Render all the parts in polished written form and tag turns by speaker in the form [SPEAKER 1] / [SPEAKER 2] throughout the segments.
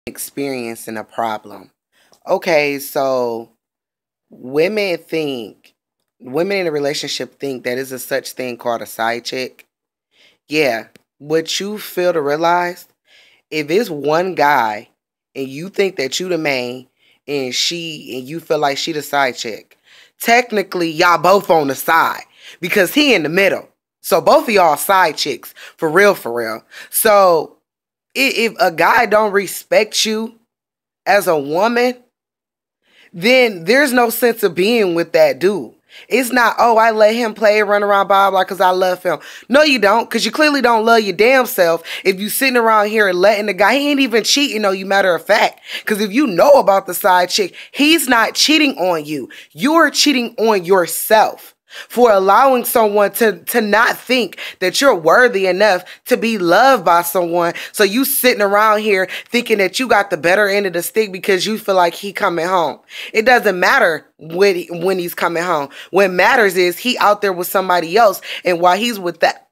[SPEAKER 1] experiencing a problem. Okay, so women think, women in a relationship think that is a such thing called a side chick. Yeah, what you fail to realize, if it's one guy and you think that you the main and you feel like she the side chick, technically y'all both on the side because he in the middle. So both of y'all side chicks, for real, for real. So if a guy don't respect you as a woman, then there's no sense of being with that dude. It's not, oh, I let him play and run around blah blah because I love him. No, you don't, because you clearly don't love your damn self if you sitting around here and letting the guy, he ain't even cheating on you, matter of fact. Because if you know about the side chick, he's not cheating on you. You're cheating on yourself for allowing someone to not think that you're worthy enough to be loved by someone. So you sitting around here thinking that you got the better end of the stick because you feel like he coming home. It doesn't matter when he's coming home. What matters is he out there with somebody else, and while he's with that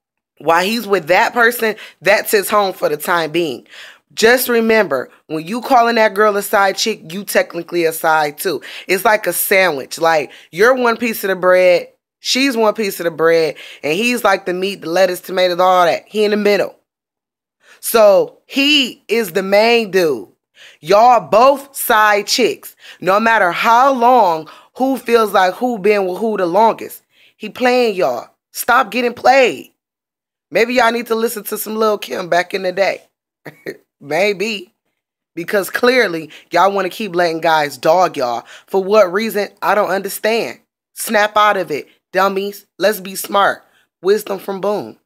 [SPEAKER 1] person, that's his home for the time being. Just remember, when you calling that girl a side chick, you technically a side too. It's like a sandwich. Like, you're one piece of the bread, she's one piece of the bread, and he's like the meat, the lettuce, tomatoes, all that. He in the middle. So he is the main dude. Y'all both side chicks. No matter how long, who feels like who been with who the longest. He playing y'all. Stop getting played. Maybe y'all need to listen to some Lil' Kim back in the day. Maybe. Because clearly, y'all want to keep letting guys dog y'all. For what reason? I don't understand. Snap out of it. Dummies, let's be smart. Wisdom from Boom.